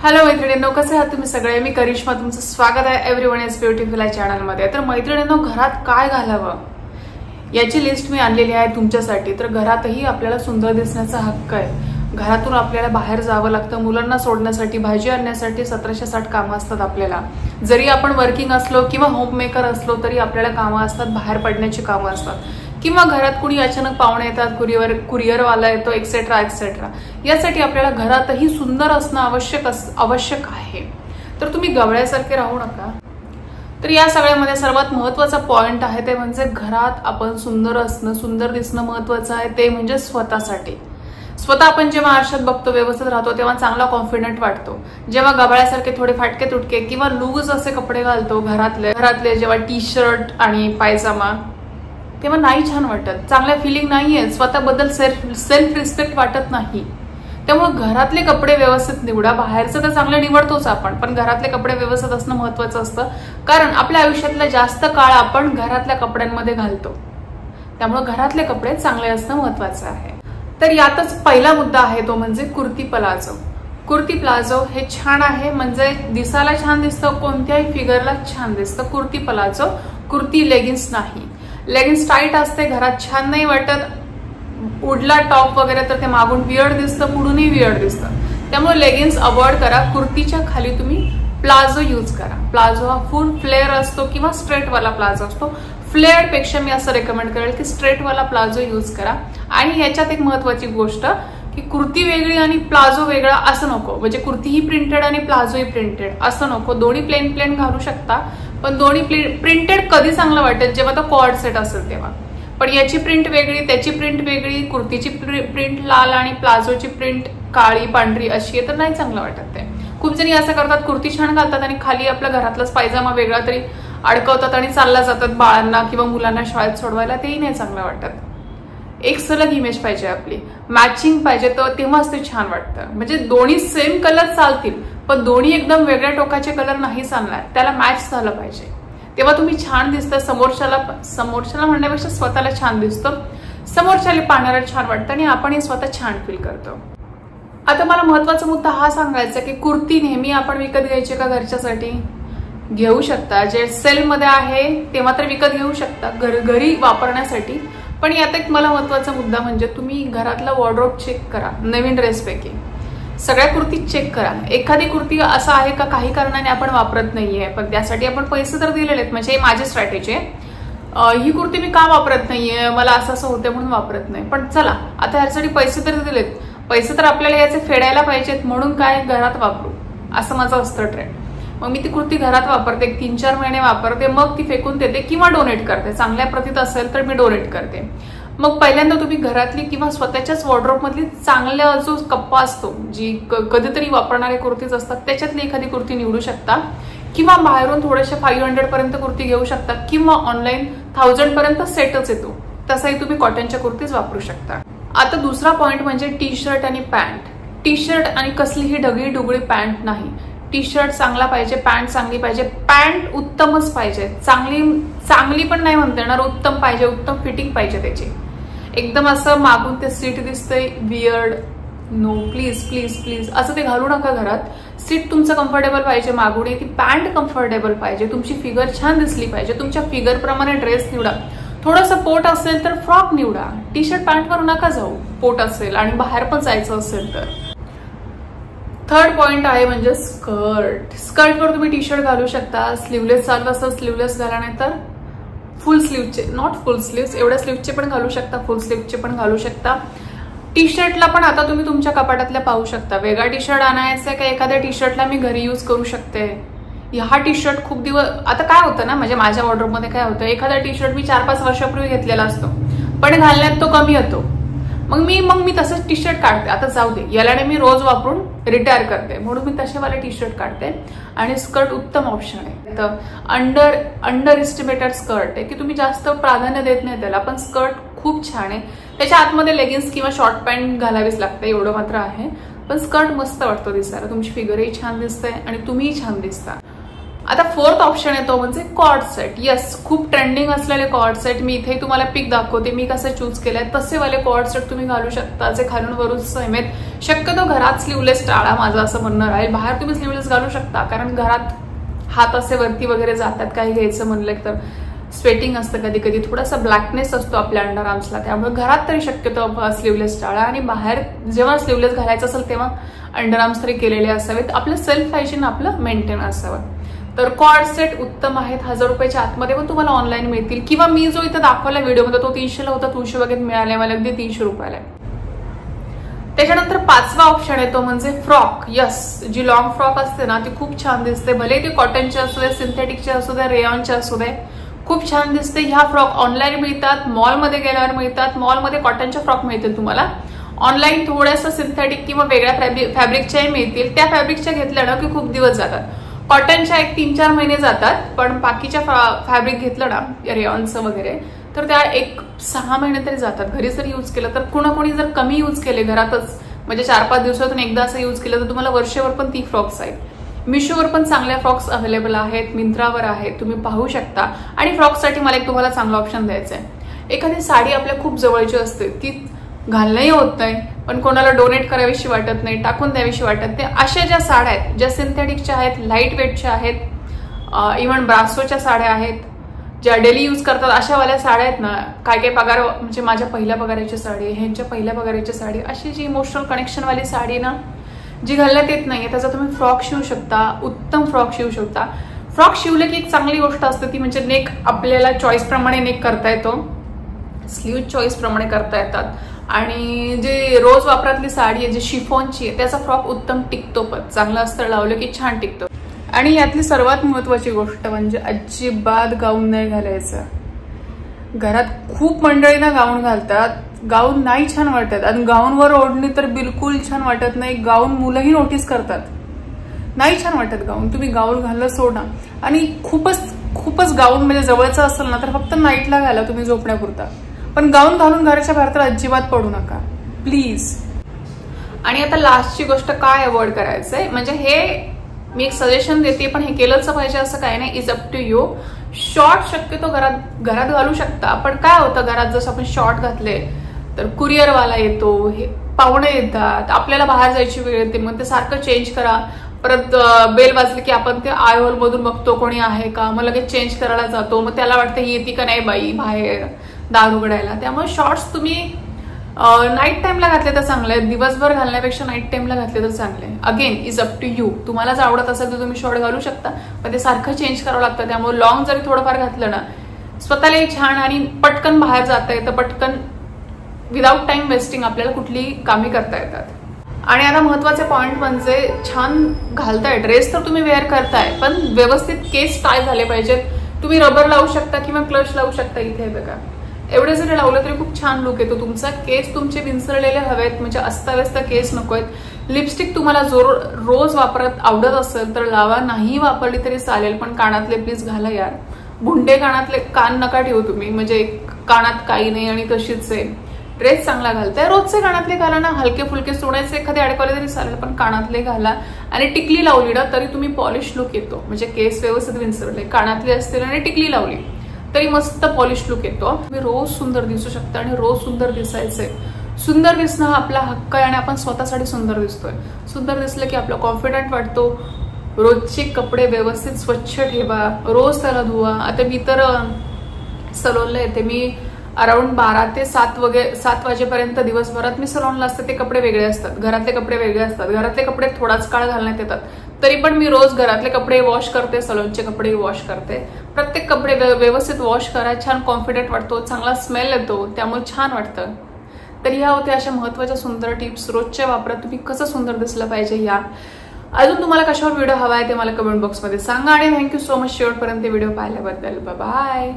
Hello मैत्रिणींनो, कसे आहात तुम्ही सगळे? मी करिश्मा, तुमचं स्वागत आहे एव्हरीवन इज ब्युटिफुल या चॅनलमध्ये. तर मैत्रिणींनो, घरात काय घालावं याची लिस्ट मी आणलेली आहे तुमच्यासाठी. तर घरातही आपल्याला सुंदर दिसण्याचा हक्क आहे. घरातून आपल्याला बाहेर जावं लागतं मुलांना सोडण्यासाठी, भाजी आणण्यासाठी 1760 कामं असतात आपल्याला. जरी आपण वर्किंग असलो किंवा होममेकर असलो तरी आपल्याला कामं असतात, बाहेर पडण्याची कामं असतात, किंवा घरात कुणी अचानक पाहुणे येतात, कुरिअरवाला येतो, एक्सेट्रा एक्सेट्रा. यासाठी आपल्याला घरातही सुंदर असणं आवश्यक आहे. तर तुम्ही गवळ्यासारखे राहू नका. तर या सगळ्यामध्ये सर्वात महत्वाचा पॉइंट आहे ते म्हणजे घरात आपण सुंदर असणं, सुंदर दिसणं महत्वाचं आहे. ते म्हणजे स्वतःसाठी. स्वतः आपण जेव्हा आरशात बघतो, व्यवस्थित राहतो, तेव्हा चांगला कॉन्फिडंट वाटतो. जेव्हा गबाळ्यासारखे थोडे फाटके तुटके किंवा लूज असे कपडे घालतो घरातले जेव्हा टी शर्ट आणि पायजामा, तेव्हा नाही छान वाटत, चांगल्या फिलिंग नाहीये, स्वतःबद्दल सेल्फ रिस्पेक्ट वाटत नाही. त्यामुळे घरातले कपडे व्यवस्थित निवडा. बाहेरचं तर चांगलं निवडतोच आपण, पण घरातले कपडे व्यवस्थित असणं महत्वाचं असतं. कारण आपल्या आयुष्यातला जास्त काळ आपण घरातल्या कपड्यांमध्ये घालतो. त्यामुळे घरातले कपडे चांगले असणं महत्वाचं आहे. तर यातच पहिला मुद्दा आहे तो म्हणजे कुर्ती प्लाझो. कुर्ती प्लाझो हे छान आहे, म्हणजे दिसायला छान दिसतं, कोणत्याही फिगरला छान दिसतं. कुर्ती प्लाझो, कुर्ती लेगिन्स नाही. लेगिन्स टाईट असते, घरात छान नाही वाटत. उडला टॉप वगैरे तर ते मागून वियर्ड दिसतं, पुढूनही वियर्ड दिसतं. त्यामुळे लेगिन्स अवॉइड करा. कुर्तीच्या खाली तुम्ही प्लाझो यूज करा. प्लाझो हा फुल फ्लेअर असतो किंवा स्ट्रेटवाला प्लाझो असतो. फ्लेअर पेक्षा मी असं रेकमेंड करेल की स्ट्रेटवाला प्लाझो यूज करा. आणि याच्यात एक महत्वाची गोष्ट की कुर्ती वेगळी आणि प्लाझो वेगळा असं नको. म्हणजे कुर्ती ही प्रिंटेड आणि प्लाझो ही प्रिंटेड असं नको. दोन्ही प्लेन घालू शकता, पण दोन्ही प्रिंटेड कधी चांगलं वाटेल जेव्हा तो कॉर्ड सेट असेल तेव्हा. पण याची प्रिंट वेगळी, त्याची प्रिंट वेगळी, कुर्तीची प्रिंट लाल आणि प्लाझोची प्रिंट काळी पांढरी अशी आहे, तर नाही चांगलं वाटत ते. खूप जणी असं करतात, कुर्ती छान घालतात आणि खाली आपल्या घरातलाच पायजामा वेगळा तरी अडकवतात आणि चालला जातात बाळांना किंवा मुलांना शाळेत सोडवायला. तेही नाही चांगलं वाटत. एक सलग इमेज पाहिजे आपली, मॅचिंग पाहिजे, तर तेव्हाच ते छान वाटतं. म्हणजे दोन्ही सेम कलर चालतील, पण दोन्ही एकदम वेगळ्या टोकाचे कलर नाही चालणार. त्याला मॅच झालं पाहिजे, तेव्हा तुम्ही छान दिसता. समोरच्याला म्हणण्यापेक्षा स्वतःला छान दिसतं, समोरच्याला पाहणारा छान वाटतं आणि आपणही स्वतः छान फील करतो. आता मला महत्वाचा मुद्दा हा सांगायचा की कुर्ती नेहमी आपण विकत घ्यायची का घरच्यासाठी? घेऊ शकता. जे सेलमध्ये आहे तेव्हा तर विकत घेऊ शकता घरी वापरण्यासाठी. पण यात एक मला महत्वाचा मुद्दा म्हणजे तुम्ही घरातला वॉर्डरोब चेक करा. नवीन ड्रेसपैकी सगळ्या कुर्ती चेक करा. एखादी कुर्ती असं आहे का काही कारणाने आपण वापरत नाहीये, पण त्यासाठी आपण पैसे तर दिलेले आहेत. म्हणजे माझी स्ट्रॅटेजी आहे, ही कुर्ती मी का वापरत नाहीये, मला असं होतं म्हणून वापरत नाही. पण चला, आता ह्यासाठी पैसे तर दिलेत, पैसे तर आपल्याला याचे फेडायला पाहिजेत, म्हणून काय घरात वापरू असं माझं असतं ट्रेंड. मग मी ती कुर्ती घरात वापरते, 3-4 महिने वापरते, मग ती फेकून देते किंवा डोनेट करते. चांगल्या प्रतीत असेल तर मी डोनेट करते. मग पहिल्यांदा तुम्ही घरातली किंवा स्वतःच्याच वॉर्डरोब मधली चांगला जो कप्पा असतो, जी कधीतरी वापरणारे कुर्तीज असतात, त्याच्यातली एखादी कुर्ती निवडू शकता. किंवा बाहेरून थोडेसे 500 पर्यंत कुर्ती घेऊ शकता, किंवा ऑनलाईन 1000 पर्यंत सेटच येतो, तसाही तुम्ही कॉटनच्या कुर्तीज वापरू शकता. आता दुसरा पॉइंट म्हणजे टी शर्ट आणि पॅन्ट. टी शर्ट आणि कसलीही ढगळी डुगळी पॅन्ट नाही. टी शर्ट चांगला पाहिजे, पॅन्ट चांगली पाहिजे, पॅन्ट उत्तमच पाहिजे. चांगली पण नाही म्हणता येणार, उत्तम पाहिजे, उत्तम फिटिंग पाहिजे त्याची. एकदम असं मागून ते सीट दिसतंय weird, no, please please please असं ते घालू नका घरात. सीट तुमचं कम्फर्टेबल पाहिजे, मागून ती पॅन्ट कम्फर्टेबल पाहिजे, तुमची फिगर छान दिसली पाहिजे. तुमच्या फिगर प्रमाणे ड्रेस निवडा. थोडंसं पोट असेल तर फ्रॉक निवडा. टी शर्ट पॅन्टवर नका जाऊ पोट असेल आणि बाहेर पण जायचं असेल तर. थर्ड पॉइंट आहे म्हणजे स्कर्ट. स्कर्टवर तुम्ही टी शर्ट घालू शकता. स्लीवलेस चालू असं स्लीवलेस घाला, नाही तर फुल स्लीवचे, नॉट फुल स्लीव्स, एवढ्या स्लीवचे पण घालू शकता, फुल स्लीवचे पण घालू शकता. टी शर्टला पण आता तुम्ही तुमच्या कपाटातल्या पाहू शकता. वेगळा टी शर्ट आणायचा का एखाद्या टी शर्टला मी घरी यूज करू शकते. हा टी शर्ट खूप दिवस, आता काय होतं ना, म्हणजे माझ्या वॉर्डरोबमध्ये काय होतं, एखादा टी शर्ट मी 4-5 वर्षापूर्वी घेतलेला असतो, पण घालण्यात तो कमी येतो. मग मी तसंच टी शर्ट काढते. आता जाऊ दे, याला मी रोज वापरून रिटायर करते, म्हणून मी तसेवाले टी शर्ट काढते. आणि स्कर्ट उत्तम ऑप्शन आहे. तर अंडर एस्टिमेटेड स्कर्ट आहे की तुम्ही जास्त प्राधान्य देत नाही त्याला, पण स्कर्ट खूप छान आहे. त्याच्या आतमध्ये लेगिन्स किंवा शॉर्ट पॅन्ट घालावीच लागते, एवढं मात्र आहे. पण स्कर्ट मस्त वाटतो दिसायला, तुमची फिगरही छान दिसते आणि तुम्हीही छान दिसता. आता फोर्थ ऑप्शन येतो म्हणजे कॉर्ड सेट. येस, खूप ट्रेंडिंग असलेले कॉर्ड सेट. मी इथे तुम्हाला पिक दाखवते मी कसे चूज केले. तसे वाले कॉर्ड सेट तुम्ही घालू शकता जे खालून वरून समेत. शक्यतो घरात स्लीवलेस टाळा, माझं असं म्हणणं राहील. बाहेर तुम्ही स्लीवलेस घालू शकता, कारण घरात हात असे वरती वगैरे जातात काही घ्यायचं म्हणलं तर. स्वेटिंग असतं कधी कधी, थोडासा ब्लॅकनेस असतो आपल्या अंडर आर्म्सला, त्यामुळे घरात तरी शक्यतो स्लीवलेस टाळा. आणि बाहेर जेव्हा स्लीवलेस घालायचं असेल तेव्हा अंडर आर्म्स तरी केलेले असावेत. आपलं सेल्फ हायजीन आपलं मेंटेन असावं. तर कॉर्ड सेट उत्तम आहेत. 1000 रुपयाच्या आतमध्ये पण तुम्हाला ऑनलाईन मिळतील, किंवा मी जो इथं दाखवला व्हिडिओमध्ये तो 300ला होता, 200 वगैरे मिळाले मला, अगदी 300 रुपयाला. त्याच्यानंतर 5वा ऑप्शन येतो म्हणजे फ्रॉक. यस, जी लॉंग फ्रॉक असते ना ती खूप छान दिसते. भले ती कॉटनचे असू दे, सिंथेटिकचे असू दे, रेयॉनचे असू दे, खूप छान दिसते. ह्या फ्रॉक ऑनलाईन मिळतात, मॉलमध्ये गेल्यावर मिळतात. मॉलमध्ये कॉटनच्या फ्रॉक मिळतील तुम्हाला. ऑनलाईन थोडंसं सिंथेटिक किंवा वेगळ्या फॅब्रिकच्याही मिळतील. त्या फॅब्रिकच्या घेतल्या ना की खूप दिवस जातात. कॉटनच्या 1-3-4 महिने जातात, पण बाकीच्या फॅब्रिक घेतलं ना रेयॉनचं वगैरे तर त्या 1-6 महिने तरी जातात. घरी जर यूज केलं तर. कोणी जर कमी यूज केले घरातच, म्हणजे 4-5 दिवसातून एकदा असं यूज केलं तर तुम्हाला वर्षभर पण ती फ्रॉक्स आहेत. मिशोवर पण चांगल्या फ्रॉक्स अवेलेबल आहेत, मिंत्रावर आहेत, तुम्ही पाहू शकता. आणि फ्रॉक्ससाठी मला एक तुम्हाला चांगला ऑप्शन द्यायचा आहे. एखादी साडी आपल्या खूप जवळची असते, ती घालणंही होत नाही, पण कोणाला डोनेट करावीशी वाटत नाही, टाकून द्यावीशी वाटत नाही. अशा ज्या साड्या आहेत, ज्या सिंथेटिकच्या आहेत, लाईट वेटच्या आहेत, इव्हन ब्रासोच्या साड्या आहेत, ज्या डेली यूज करतात, अशा वाल्या साड्या आहेत ना. काय पगार, म्हणजे माझ्या पहिल्या पगाराची साडी, ह्यांच्या पहिल्या पगाराची साडी, अशी जी इमोशनल कनेक्शनवाली साडी ना जी घालण्यात येत नाहीये, त्याचा तुम्ही फ्रॉक शिवू शकता. उत्तम फ्रॉक शिवू शकता. फ्रॉक शिवले की एक चांगली गोष्ट असते ती म्हणजे नेक आपल्याला चॉईस प्रमाणे नेक करता येतो, स्लीव चॉईस प्रमाणे करता येतात. आणि जे रोज वापरातली साडी आहे जी शिफॉनची आहे त्याचा फ्रॉक उत्तम टिकतो, पण चांगलं अस्तर लावलं की छान टिकतो. आणि यातली सर्वात महत्वाची गोष्ट म्हणजे अजिबात गाऊन नाही घालायचं. घरात खूप मंडळी ना गाऊन घालतात, गाऊन नाही छान वाटत. आणि गाऊनवर ओढणी तर बिलकुल छान वाटत नाही. गाऊन मुलंही नोटीस करतात, नाही छान वाटत गाऊन. तुम्ही गाऊन घालणं सोडा. आणि खूपच गाऊन म्हणजे जवळचं असेल ना तर फक्त नाईटला घाला तुम्ही झोपण्यापुरता, पण गाऊन घालून घराच्या बाहेर तर अजिबात पडू नका प्लीज. आणि आता लास्टची गोष्ट काय अवॉइड करायचंय, म्हणजे हे मी एक सजेशन देते, पण हे केलंच पाहिजे असं काही नाही. Is up to you. Short शक्यतो घरात घालू शकता, पण काय होतं घरात जसं आपण शॉर्ट घातले तर कुरिअरवाला येतो, हे पाहुणे येतात, आपल्याला बाहेर जायची वेळ येते, मग ते सारखं चेंज करा. परत बेल वाजली की आपण ते आय होल मधून बघतो कोणी आहे का, मग लगेच चेंज करायला जातो, मग त्याला वाटतं येते का नाही बाई बाहेर दार उघडायला. त्यामुळे शॉर्ट्स तुम्ही नाईट टाइमला घातले तर चांगले आहेत, दिवसभर घालण्यापेक्षा नाईट टाइमला घातले तर चांगले. Again is up to you. तुम्हाला जर आवडत असेल तर तुम्ही शॉर्ट घालू शकता, पण ते सारखं चेंज करावं लागतं. त्यामुळे लॉंग जरी थोडंफार घातलं ना स्वतःलाही छान आणि पटकन बाहेर जाता येतं, पटकन विदाऊट टाइम वेस्टिंग आपल्याला कुठलीही कामे करता येतात. आणि आता महत्वाचे पॉइंट म्हणजे छान घालताय ड्रेस तर तुम्ही वेअर करताय, पण व्यवस्थित केस टाय झाले पाहिजेत. तुम्ही रबर लावू शकता किंवा क्लच लावू शकता. इथे बघा एवढे जरी लावलं तरी खूप छान लुक येतो तुमचा. केस तुमचे विंचरलेले हवेत, म्हणजे अस्ताव्यस्त केस नकोयत. लिपस्टिक तुम्हाला रोज वापरत आवडत असेल तर लावा, नाही वापरली तरी चालेल, पण कानातले प्लीज घाला यार. भुंडे कानातले कान नका ठेवू तुम्ही, म्हणजे कानात काही नाही आणि तशीच आहे. ड्रेस चांगला घालताय, रोजचे कानातले घाला ना, हलके फुलके सोडायचे एखादे अडकवले तरी चालेल, पण कानातले घाला. आणि टिकली लावली ना तरी तुम्ही पॉलिश लुक येतो, म्हणजे केस व्यवस्थित विंचरले, कानातले असतील आणि टिकली लावली तरी मस्त पॉलिश लुक येतो. तुम्ही रोज सुंदर दिसू शकता आणि रोज सुंदर दिसायचंय. सुंदर दिसणं हा आपला हक्क आहे आणि आपण स्वतःसाठी सुंदर दिसतोय. सुंदर दिसलं की आपला कॉन्फिडंट वाटतो. रोजचे कपडे व्यवस्थित स्वच्छ ठेवा, रोज त्याला धुवा. आता मी तर सलोनला येते, मी अराउंड 12 ते 7 वाजेपर्यंत दिवसभरात मी सलोनला असते. ते कपडे वेगळे असतात, घरातले कपडे वेगळे असतात. घरातले कपडे थोडाच काळ घालण्यात येतात, तरी पण मी रोज घरातले कपडे वॉश करते, सलोनचे कपडे वॉश करते. प्रत्येक कपडे व्यवस्थित वॉश करा, छान कॉन्फिडंट वाटतो, चांगला स्मेल येतो, त्यामुळे छान वाटतं. तर ह्या होत्या अशा महत्वाच्या सुंदर टिप्स. रोजच्या वापरात तुम्ही कसं सुंदर दिसलं पाहिजे या. अजून तुम्हाला कशावर व्हिडिओ हवा आहे ते मला कमेंट बॉक्समध्ये सांगा. आणि थँक्यू सो मच शेवटपर्यंत व्हिडिओ पाहिल्याबद्दल. बाय.